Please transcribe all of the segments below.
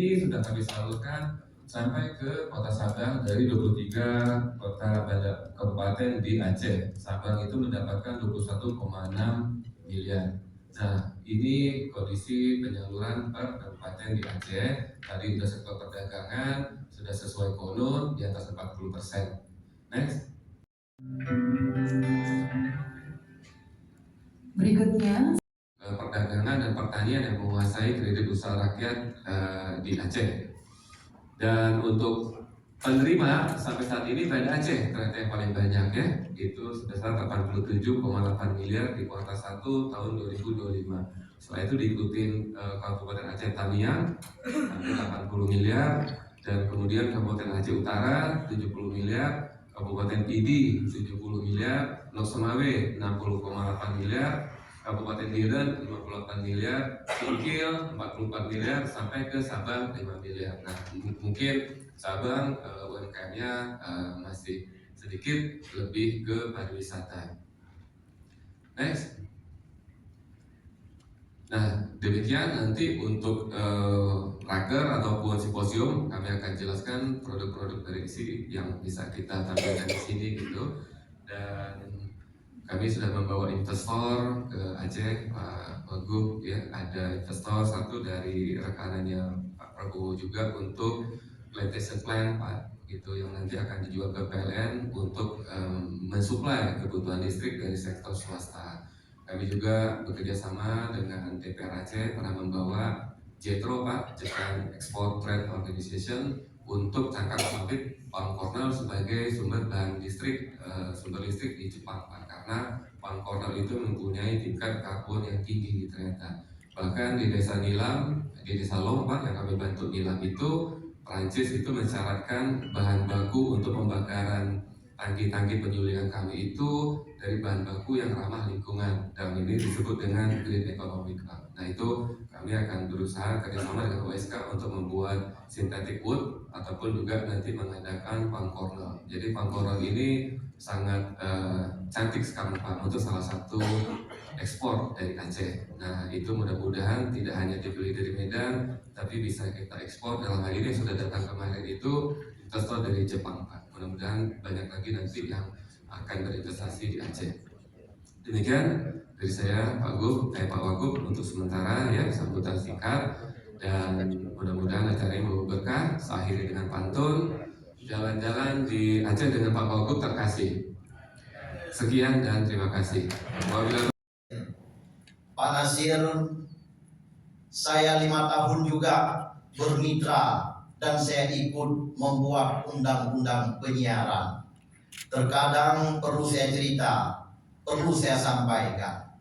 ini sudah kami salurkan sampai ke Kota Sabang dari 23 kota kabupaten di Aceh. Sabang itu mendapatkan 21,6 miliar. Nah, ini kondisi penyaluran per kabupaten di Aceh. Tadi sudah sektor perdagangan, sudah sesuai konon di atas 40%. Next. Berikutnya, perdagangan dan pertanian yang menguasai kredit usaha rakyat di Aceh. Dan untuk penerima sampai saat ini Banda Aceh ternyata yang paling banyak ya, itu sebesar 87,8 miliar di kuartal 1 tahun 2025. Setelah itu diikutin Kabupaten Aceh Tamiang hampir 80 miliar, dan kemudian Kabupaten Aceh Utara 70 miliar, Kabupaten Pidi 70 miliar, Lok Semawe 60,8 miliar, Kabupaten Biren 58 miliar, Singkil 44 miliar, sampai ke Sabang 5 miliar. Nah, mungkin Sabang UMKM-nya masih sedikit lebih ke pariwisata. Next. Nah, demikian nanti untuk raker ataupun simposium kami akan jelaskan produk-produk dari isi yang bisa kita tampilkan di sini gitu. Dan kami sudah membawa investor ke Aceh, Pak Wagub ya, ada investor satu dari rekanannya Pak Prabowo juga untuk plantation plan Pak, gitu, yang nanti akan dijual ke PLN untuk mensuplai kebutuhan listrik dari sektor swasta. Kami juga bekerja sama dengan DPR Aceh, pernah membawa JETRO Pak, Japan Export Trade Organization, untuk cangkang sawit palm kernel sebagai sumber bahan listrik, sumber listrik di Jepang Pak, karena palm kernel itu mempunyai tingkat karbon yang tinggi ternyata. Bahkan di desa Nilam, di desa Lompat yang kami bantu Nilam itu, Prancis itu mensyaratkan bahan baku untuk pembakaran tangki-tangki penyulingan kami itu dari bahan baku yang ramah lingkungan, dan ini disebut dengan green economic Pak. Nah, itu kami akan berusaha kerjasama dengan OSK untuk membuat synthetic wood ataupun juga nanti mengadakan palm kernel. Jadi palm kernel ini sangat cantik sekali Pak untuk salah satu ekspor dari Aceh. Nah, itu mudah-mudahan tidak hanya dibeli dari Medan, tapi bisa kita ekspor. Dalam hal ini yang sudah datang kemarin itu investor dari Jepang Pak. Mudah-mudahan banyak lagi nanti yang akan berinvestasi di Aceh. Demikian dari saya Pak Wagub untuk sementara ya, sambutan singkat, dan mudah-mudahan acara ini membawa berkah. Saya akhiri dengan pantun, jalan-jalan di Aceh dengan Pak Wagub terkasih. Sekian dan terima kasih. Pak Nasir, saya 5 tahun juga bermitra dan saya ikut membuat undang-undang penyiaran. Terkadang perlu saya cerita, perlu saya sampaikan.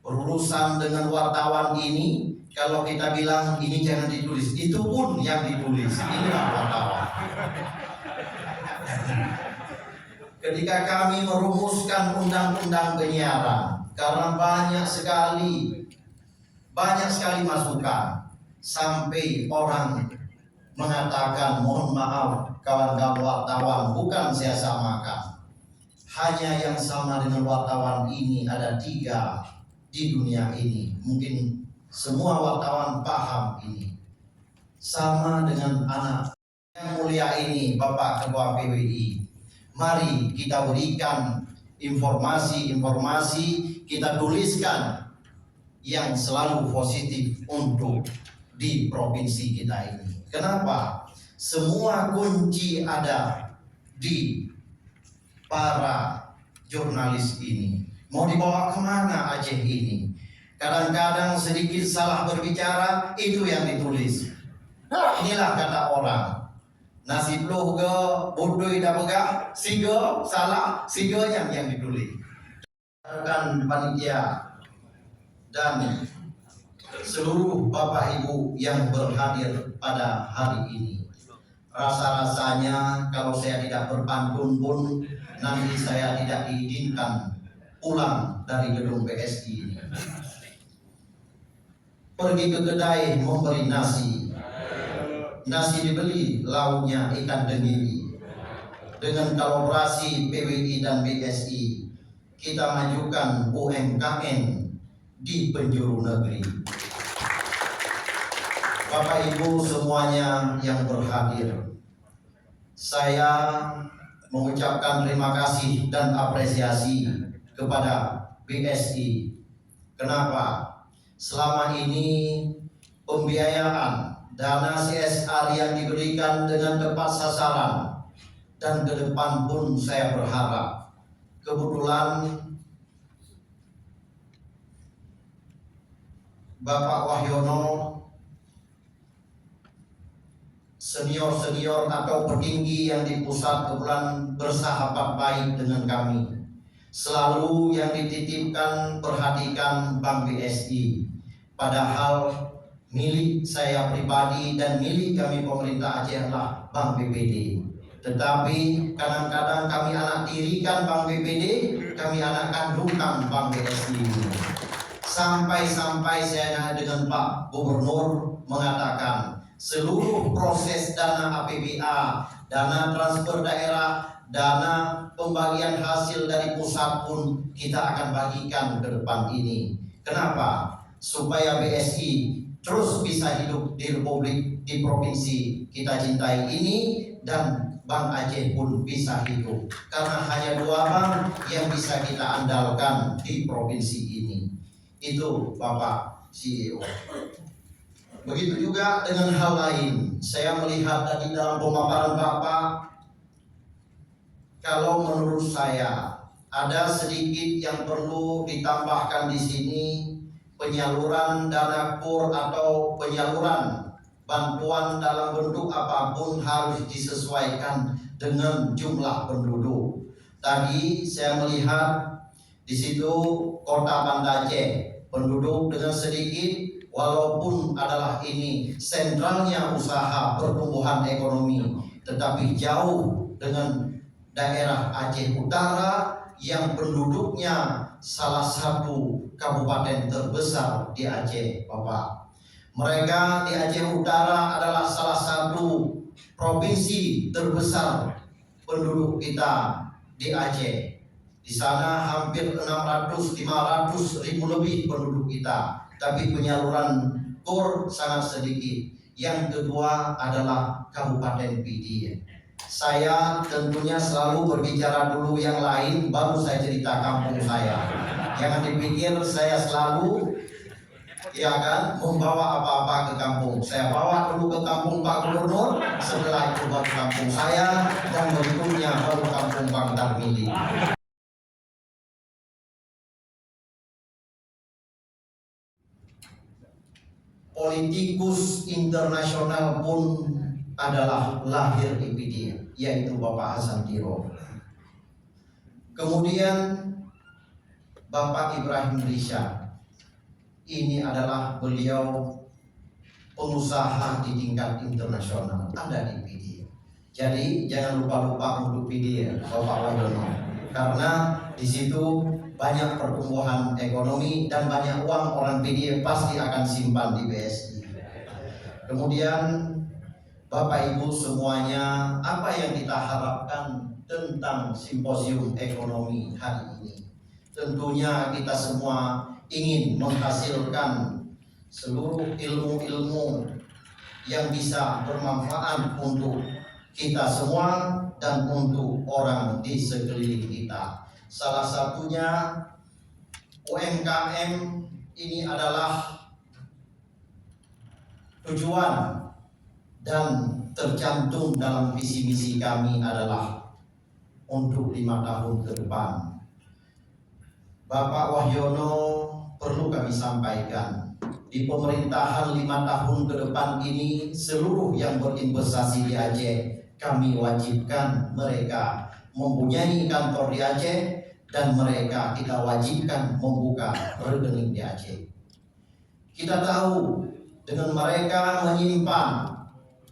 Berurusan dengan wartawan ini, kalau kita bilang ini jangan ditulis, itu pun yang ditulis. Inilah wartawan. Ketika kami merumuskan undang-undang penyiaran, karena banyak sekali masukan, sampai orang mengatakan mohon maaf kawan-kawan wartawan, bukan saya samakan. Hanya yang sama dengan wartawan ini ada 3 di dunia ini. Mungkin semua wartawan paham ini. Sama dengan anak yang mulia ini, Bapak Ketua PWI. Mari kita berikan informasi-informasi, kita tuliskan yang selalu positif untuk di provinsi kita ini. Kenapa? Semua kunci ada di para jurnalis ini. Mau dibawa kemana Aceh ini? Kadang-kadang sedikit salah berbicara, itu yang ditulis. Inilah kata orang. Nasib loh ke bodoh ida begah, siga salah, siganya yang ditulis. Rekan panitia dan seluruh Bapak Ibu yang berhadir pada hari ini. Rasa-rasanya kalau saya tidak berpantun pun nanti saya tidak diizinkan pulang dari gedung PSI ini. Pergi ke kedai membeli nasi. Nasi dibeli, lauknya ikan tenggiri. Dengan kolaborasi PWI dan BSI, kita majukan UMKM di penjuru negeri. Bapak Ibu semuanya yang berhadir, saya mengucapkan terima kasih dan apresiasi kepada BSI. Kenapa? Selama ini pembiayaan dana CSR yang diberikan dengan tepat sasaran, dan ke depan pun saya berharap kebetulan Bapak Wahyono senior atau petinggi yang di pusat kebetulan bersahabat baik dengan kami. Selalu yang dititipkan perhatikan Bank BSI. Padahal milik saya pribadi dan milik kami pemerintah Aceh adalah Bank BPD. Tetapi kadang-kadang kami anak tirikan Bank BPD, kami anak kandungkan Bank BSI. Sampai-sampai saya dengan Pak Gubernur mengatakan seluruh proses dana APBA, dana transfer daerah, dana pembagian hasil dari pusat pun kita akan bagikan ke depan ini. Kenapa? Supaya BSI terus bisa hidup di Republik, di provinsi kita cintai ini, dan Bank Aceh pun bisa hidup. Karena hanya dua bank yang bisa kita andalkan di provinsi ini. Itu Bapak CEO. Begitu juga dengan hal lain. Saya melihat tadi dalam pemaparan Bapak, kalau menurut saya ada sedikit yang perlu ditambahkan di sini, penyaluran dana KUR atau penyaluran bantuan dalam bentuk apapun harus disesuaikan dengan jumlah penduduk. Tadi saya melihat di situ Kota Banda Aceh penduduk dengan sedikit, walaupun adalah ini sentralnya usaha pertumbuhan ekonomi, tetapi jauh dengan daerah Aceh Utara yang penduduknya salah satu kabupaten terbesar di Aceh, Bapak. Mereka di Aceh Utara adalah salah satu provinsi terbesar penduduk kita di Aceh. Di sana hampir 600-500 ribu lebih penduduk kita, tapi penyaluran KUR sangat sedikit. Yang kedua adalah Kabupaten Pidi. Saya tentunya selalu berbicara dulu yang lain, baru saya cerita kampung saya. Jangan dipikir saya selalu membawa apa-apa ke kampung. Saya bawa dulu ke kampung Pak Gubernur, setelah itu baru kampung saya, dan berikutnya baru kampung Bang Tarmili. Politikus internasional pun adalah lahir di PD, yaitu Bapak Hasan Tiro. Kemudian Bapak Ibrahim Risha, ini adalah beliau pengusaha di tingkat internasional, ada di PD. Jadi jangan lupa untuk PD ya, Bapak Wahyono, karena di situ banyak pertumbuhan ekonomi dan banyak uang orang PD pasti akan simpan di BSI. Kemudian Bapak Ibu semuanya, apa yang kita harapkan tentang simposium ekonomi hari ini? Tentunya kita semua ingin menghasilkan seluruh ilmu-ilmu yang bisa bermanfaat untuk kita semua dan untuk orang di sekeliling kita. Salah satunya UMKM ini adalah tujuan dan tercantum dalam visi misi kami adalah untuk 5 tahun ke depan. Bapak Wahyono perlu kami sampaikan, di pemerintahan 5 tahun ke depan ini seluruh yang berinvestasi di Aceh kami wajibkan mereka mempunyai kantor di Aceh, dan mereka kita wajibkan membuka rekening di Aceh. Kita tahu dengan mereka menyimpan,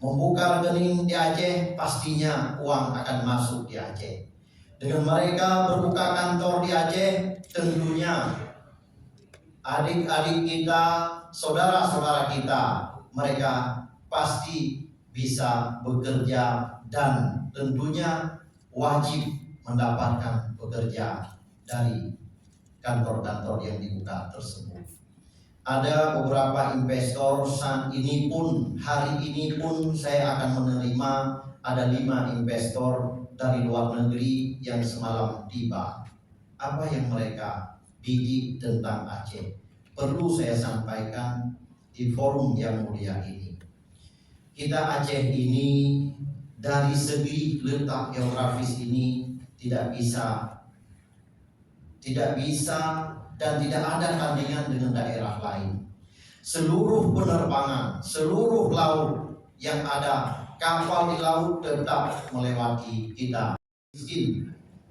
membuka rekening di Aceh, pastinya uang akan masuk di Aceh. Dengan mereka berbuka kantor di Aceh, tentunya adik-adik kita, saudara-saudara kita, mereka pasti bisa bekerja dan tentunya wajib mendapatkan pekerja dari kantor-kantor yang dibuka tersebut. Ada beberapa investor saat ini pun, hari ini pun saya akan menerima ada 5 investor dari luar negeri yang semalam tiba. Apa yang mereka bidik tentang Aceh perlu saya sampaikan di forum yang mulia ini. Kita Aceh ini dari segi letak geografis ini tidak bisa dan tidak ada tandingan dengan daerah lain. Seluruh penerbangan, seluruh laut yang ada, kapal di laut tetap melewati kita.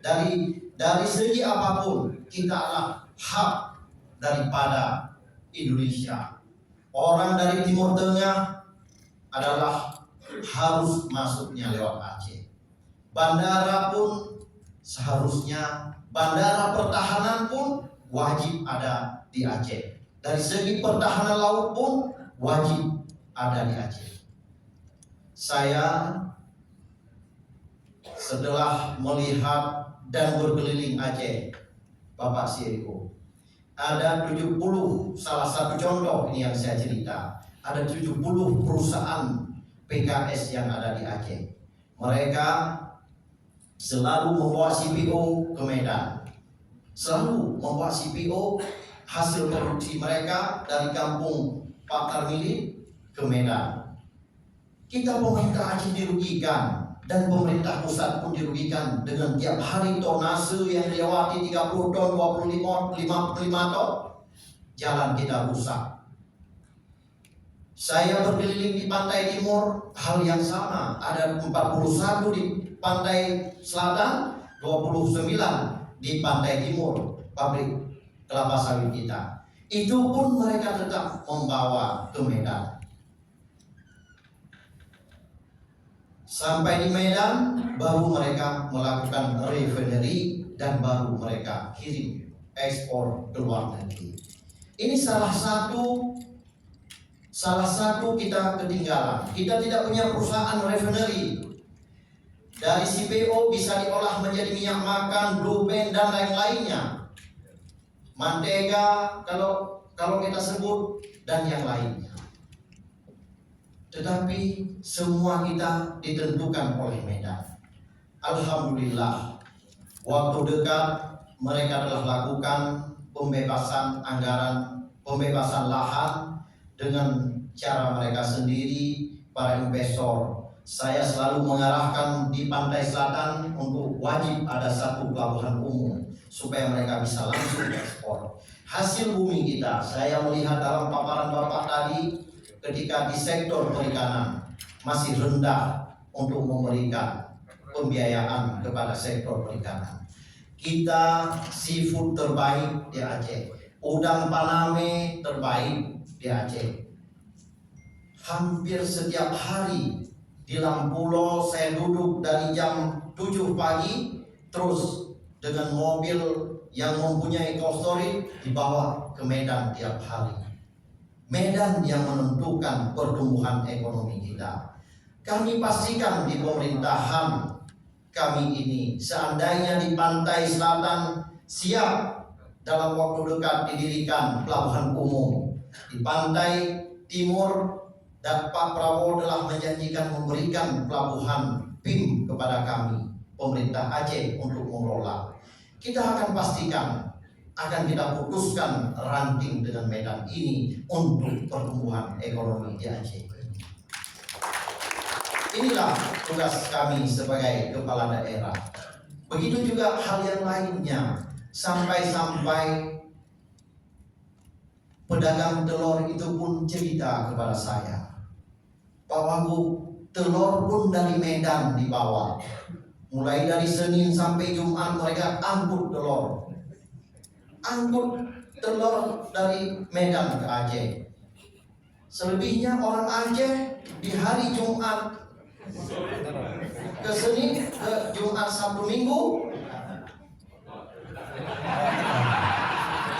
Dari segi apapun, kita adalah hak daripada Indonesia. Orang dari Timur Tengah adalah harus masuknya lewat Aceh. Bandara pun seharusnya, bandara pertahanan pun wajib ada di Aceh. Dari segi pertahanan laut pun wajib ada di Aceh. Saya setelah melihat dan berkeliling Aceh, Bapak CEO, ada 70, salah satu contoh ini yang saya cerita, ada 70 perusahaan PKS yang ada di Aceh. Mereka selalu membawa CPO ke Medan, selalu membawa CPO hasil produksi mereka dari kampung Pak Tarmili ke Medan. Kita pemerintah Aceh dirugikan dan pemerintah pusat pun dirugikan dengan tiap hari tonase yang dilewati 30 ton, 55 ton. Jalan kita rusak. Saya berkeliling di pantai timur, hal yang sama. Ada 41 di pantai selatan, 29 di pantai timur pabrik kelapa sawit kita. Itu pun mereka tetap membawa ke Medan. Sampai di Medan baru mereka melakukan refinery dan baru mereka kirim ekspor ke luar negeri. Ini salah satu kita ketinggalan. Kita tidak punya perusahaan refinery. Dari CPO bisa diolah menjadi minyak makan, blue band dan lain-lainnya. Mantega kalau kita sebut dan yang lainnya. Tetapi semua kita ditentukan oleh Medan. Alhamdulillah, waktu dekat mereka telah lakukan pembebasan anggaran, pembebasan lahan dengan cara mereka sendiri, para investor. Saya selalu mengarahkan di pantai selatan untuk wajib ada satu pelabuhan umum supaya mereka bisa langsung ekspor. Hasil bumi kita, saya melihat dalam paparan Bapak tadi, ketika di sektor perikanan masih rendah untuk memberikan pembiayaan kepada sektor perikanan. Kita seafood terbaik di Aceh, udang Paname terbaik di Aceh. Hampir setiap hari di Lampulo saya duduk dari jam 7 pagi terus dengan mobil yang mempunyai cold storage dibawa ke Medan tiap hari. Medan yang menentukan pertumbuhan ekonomi kita. Kami pastikan di pemerintahan kami ini, seandainya di pantai selatan siap dalam waktu dekat didirikan pelabuhan umum, di pantai timur dan Pak Prabowo telah menjanjikan memberikan pelabuhan PIM kepada kami, pemerintah Aceh untuk mengelola. Kita akan pastikan, akan kita putuskan ranting dengan Medan ini untuk pertumbuhan ekonomi di Aceh. Inilah tugas kami sebagai kepala daerah. Begitu juga hal yang lainnya, sampai-sampai pedagang telur itu pun cerita kepada saya, Pak Wagub, telur pun dari Medan dibawa. Mulai dari Senin sampai Jumat mereka angkut telur. Angkut telur dari Medan ke Aceh. Selebihnya orang Aceh di hari Jumat ke Senin, ke Jumat, Sabtu, Minggu,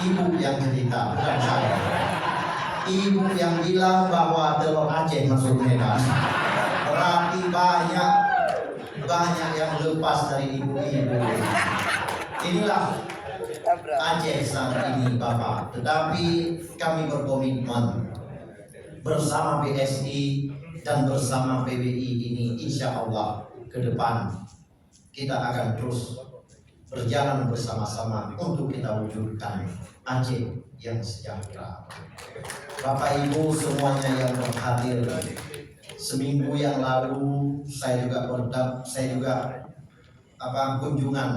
ibu yang cerita, bukan saya. Ibu yang bilang bahwa telur Aceh masuk Medan. Berarti banyak yang lepas dari ibu-ibu. Inilah Aceh saat ini Bapak. Tetapi kami berkomitmen bersama BSI dan bersama PBI ini, insya Allah ke depan kita akan terus berjalan bersama-sama untuk kita wujudkan Aceh yang sejahtera. Bapak Ibu semuanya yang berhadir, seminggu yang lalu saya juga kunjungan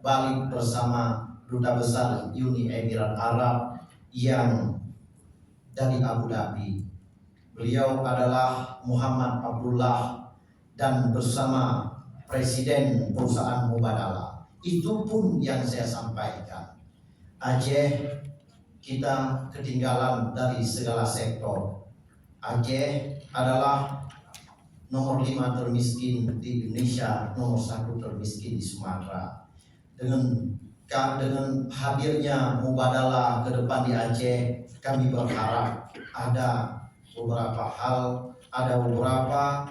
balik bersama Duta Besar Uni Emirat Arab yang dari Abu Dhabi. Beliau adalah Muhammad Abdullah dan bersama Presiden perusahaan Mubadala. Itu pun yang saya sampaikan. Aceh kita ketinggalan dari segala sektor. Aceh adalah nomor 5 termiskin di Indonesia, nomor 1 termiskin di Sumatera. Dengan hadirnya Mubadala ke depan di Aceh, kami berharap ada beberapa hal, ada beberapa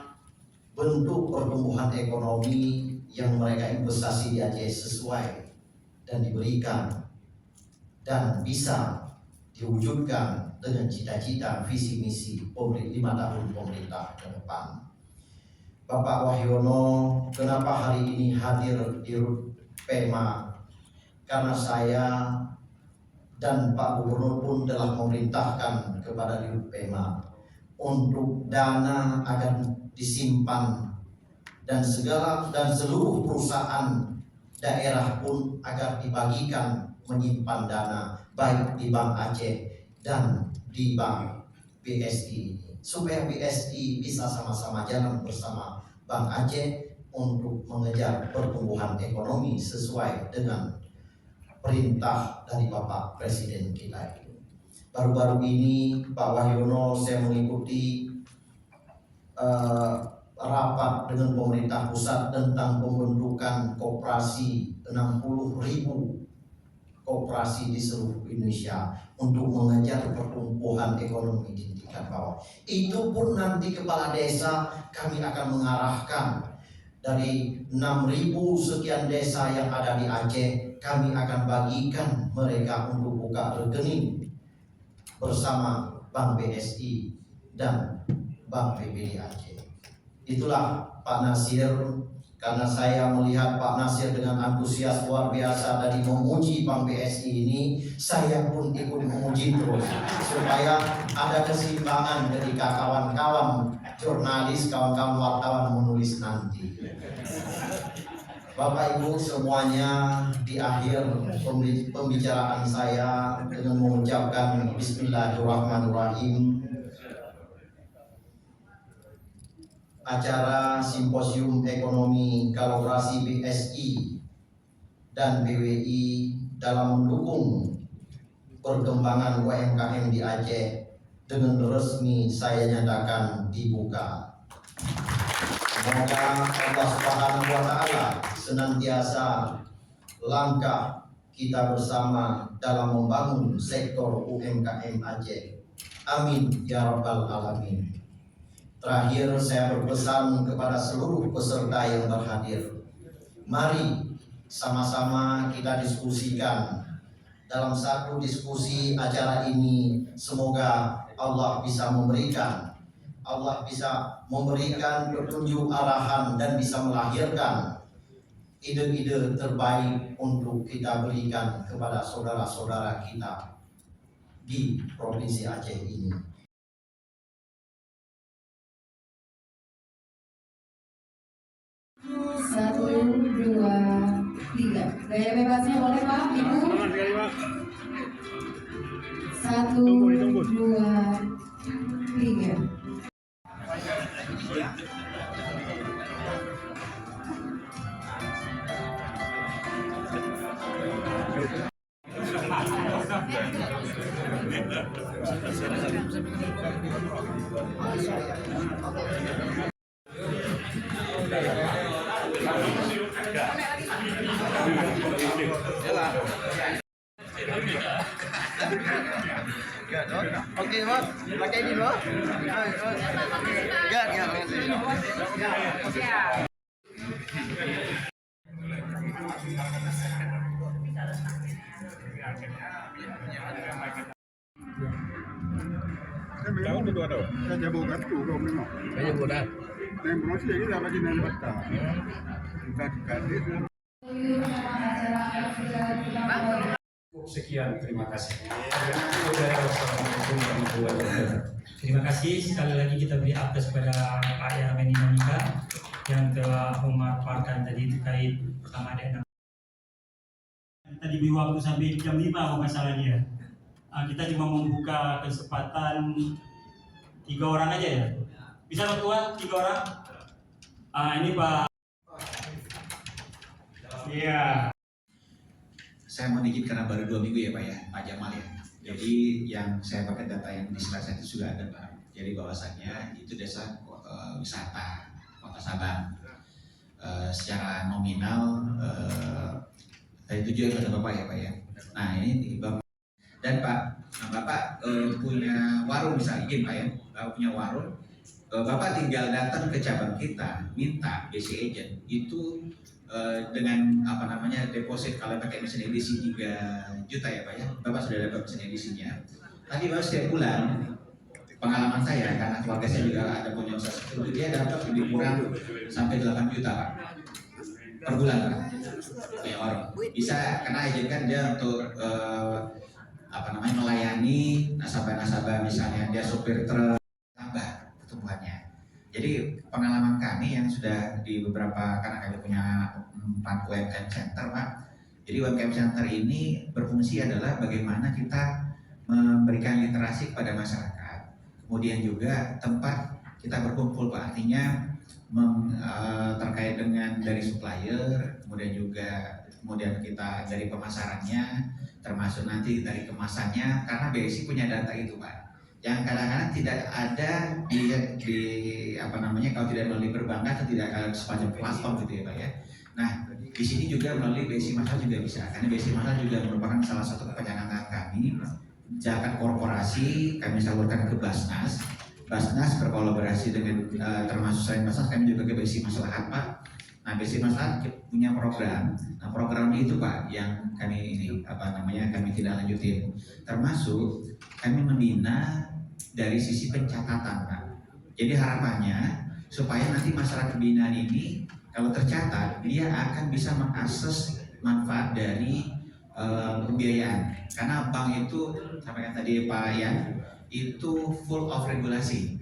bentuk pertumbuhan ekonomi yang mereka investasi di Aceh sesuai dan diberikan dan bisa diwujudkan dengan cita-cita visi misi 5 tahun pemerintah ke depan. Bapak Wahyono, kenapa hari ini hadir di PEMA? Karena saya dan Pak Gubernur pun telah memerintahkan kepada Dirut PEMA untuk dana agar disimpan dan seluruh perusahaan daerah pun agar dibagikan menyimpan dana baik di Bank Aceh dan di Bank BSI supaya BSI bisa sama-sama jalan bersama Bank Aceh untuk mengejar pertumbuhan ekonomi sesuai dengan perintah dari Bapak Presiden kita itu. Baru-baru ini Pak Wahyono saya mengikuti rapat dengan pemerintah pusat tentang pembentukan koperasi 60.000 koperasi di seluruh Indonesia untuk mengejar pertumbuhan ekonomi di tingkat bawah. Itu pun nanti kepala desa kami akan mengarahkan dari 6.000 sekian desa yang ada di Aceh, kami akan bagikan mereka untuk buka rekening bersama Bank BSI dan Bank PBD Aceh. Itulah Pak Nasir, karena saya melihat Pak Nasir dengan antusias luar biasa dari memuji Bank BSI ini, saya pun ikut memuji terus supaya ada keseimbangan ketika kawan-kawan jurnalis, kawan-kawan wartawan menulis nanti. Bapak Ibu semuanya, di akhir pembicaraan saya dengan mengucapkan Bismillahirrahmanirrahim. Acara Simposium Ekonomi Kolaborasi BSI dan BWI dalam mendukung perkembangan UMKM di Aceh dengan resmi saya nyatakan dibuka. Semoga Allah Subhanahu wa Ta'ala senantiasa langkah kita bersama dalam membangun sektor UMKM Aceh. Amin ya rabbal alamin. Terakhir saya berpesan kepada seluruh peserta yang berhadir, mari sama-sama kita diskusikan dalam satu diskusi acara ini. Semoga Allah bisa memberikan petunjuk arahan dan bisa melahirkan ide-ide terbaik untuk kita berikan kepada saudara-saudara kita di Provinsi Aceh ini. 1, 2, 3. Gaya bebasnya boleh Pak, Ibu. 1, 2, 3. Oke, Mas. Pakai ini loh. Gak. Tahun itu ada. Saya jabukan tuh kau memang. Saya jabukan. Dan promosi lagi sama Cina Batak. Kadit. Sekian, terima kasih. Terima kasih sekali lagi kita beri aplaus kepada Pak Yarmeni Monika yang telah memaparkan tadi terkait pertama dan tadi beri waktu sampai jam 5 kalau masalahnya. Kita cuma membuka kesempatan 3 orang aja ya. Bisa Pak 3 orang? Ini Pak. Iya. Saya mau dikit karena baru 2 minggu ya Pak ya, Pak Jamal ya. Jadi yang saya pakai data yang di slide itu sudah ada Pak. Jadi bahwasannya itu desa wisata Kota Sabang. Secara nominal dari 7 kata Bapak ya Pak ya. Nah ini Bapak dan Pak, Bapak punya warung bisa izin Pak ya. Bapak punya warung. Bapak tinggal datang ke cabang kita, minta BC agent itu dengan apa namanya deposit kalau pakai mesin edisi 3 juta ya Pak ya. Bapak sudah dapat mesin edisinya. Tapi Bapak setiap bulan pengalaman saya karena keluarga saya juga ada punya usaha seperti itu, dia dapat lebih kurang sampai 8 juta Pak per bulan Pak. Punya warung. Bisa karena izinkan dia untuk apa namanya melayani nasabah-nasabah misalnya dia supir truk tambah pertumbuhannya. Jadi pengalaman kami yang sudah di beberapa karena kami punya 4 UMKM Center Pak. Jadi UMKM Center ini berfungsi adalah bagaimana kita memberikan literasi kepada masyarakat. Kemudian juga tempat kita berkumpul Pak. Artinya terkait dengan dari supplier, kemudian kita dari pemasarannya, termasuk nanti dari kemasannya, karena BSI punya data itu Pak. Yang kadang-kadang tidak ada di apa namanya kalau tidak melalui perbankan atau tidak sepanjang platform gitu ya Pak ya. Nah di sini juga melalui BSI Masal juga bisa, karena BSI Masal juga merupakan salah satu kepanjangan kami. Zakat korporasi kami salurkan ke Basnas. Basnas berkolaborasi dengan termasuk selain Basnas kami juga ke BSI Maslahat Pak. Nah BSI Maslahat punya program. Nah program itu Pak yang kami ini apa namanya kami tidak lanjutin. Termasuk kami membina dari sisi pencatatan Pak. Jadi harapannya supaya nanti masyarakat binaan ini kalau tercatat dia akan bisa mengakses manfaat dari pembiayaan. Karena bank itu sampaikan tadi Pak Ian itu full of regulasi.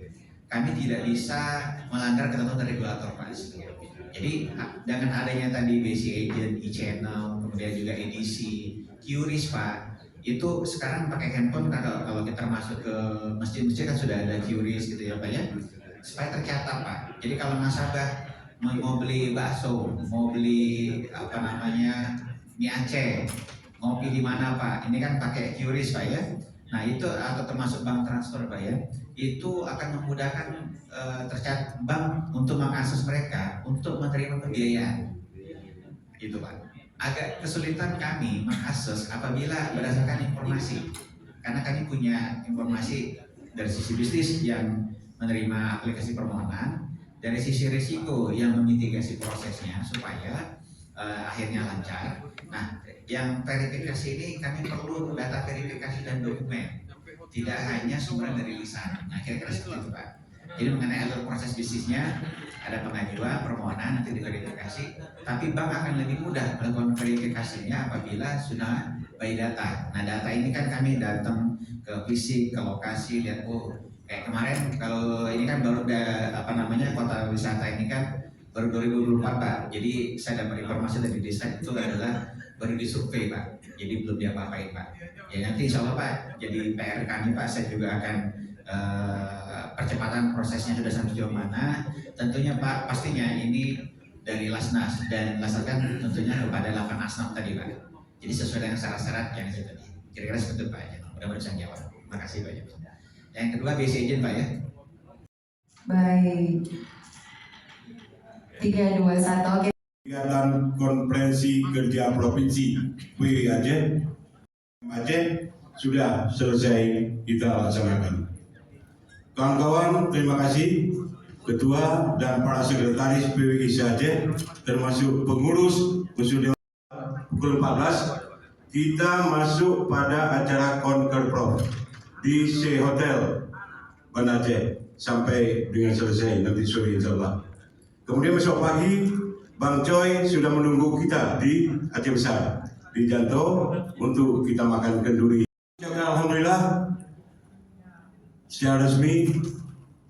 Kami tidak bisa melanggar ketentuan regulator Pak. Jadi dengan adanya tadi BC Agent, e-channel, kemudian juga edisi, QRIS Pak, itu sekarang pakai handphone kalau kita masuk ke masjid-masjid kan sudah ada QRIS gitu ya Pak ya, supaya tercatat Pak. Jadi kalau nasabah mau beli bakso, mau beli apa namanya mie Aceh, ngopi di mana Pak, ini kan pakai QRIS Pak ya. Nah itu atau termasuk bank transfer Pak ya, itu akan memudahkan tercatat bank untuk mengakses mereka untuk menerima pembiayaan gitu Pak. Agak kesulitan kami mengakses apabila berdasarkan informasi, karena kami punya informasi dari sisi bisnis yang menerima aplikasi permohonan, dari sisi risiko yang memitigasi prosesnya supaya akhirnya lancar. Nah yang verifikasi ini kami perlu data verifikasi dan dokumen, tidak hanya sumber dari lisan. Nah kira-kira seperti itu Pak. Jadi mengenai alur proses bisnisnya ada pengajuan, permohonan, nanti diverifikasi. Tapi bank akan lebih mudah melakukan verifikasinya apabila sudah by data. Nah data ini kan kami datang ke fisik, ke lokasi, lihat kayak kemarin kalau ini kan baru apa namanya kota wisata ini kan baru 2024 Pak. Jadi saya dapat informasi dari desa itu adalah baru disurvei Pak. Jadi belum diapa-apain Pak. Ya nanti insya Allah Pak, jadi PR kami Pak, saya juga akan percepatan prosesnya sudah sampai sejauh mana. Tentunya Pak, pastinya ini dari Lasnas dan Lasnas kan tentunya kepada 8 asnaf tadi Pak. Jadi sesuai dengan syarat-syarat yang itu tadi. Kira-kira seperti itu Pak ya. Mudah-mudahan bisa jawab. Terima kasih Pak. Yang kedua BC Agent Pak ya. Baik. 3, 2, 1. Oke. Kegiatan konferensi kerja provinsi WI Aceh sudah selesai kita laksanakan. Kawan-kawan, terima kasih Ketua dan para sekretaris PWI Aceh, termasuk pengurus pukul 14 kita masuk pada acara Conquer Prof di C Hotel Banda Aceh sampai dengan selesai nanti sore insyaallah. Kemudian besok pagi Bang Choi sudah menunggu kita di Aceh Besar di Janto untuk kita makan kenduri. Alhamdulillah secara resmi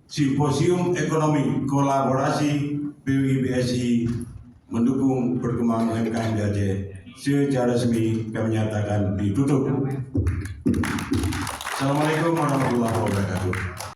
Simposium Ekonomi Kolaborasi PUI-BSI mendukung perkembangan UMKM di Aceh secara resmi kami nyatakan ditutup. Assalamualaikum warahmatullahi wabarakatuh.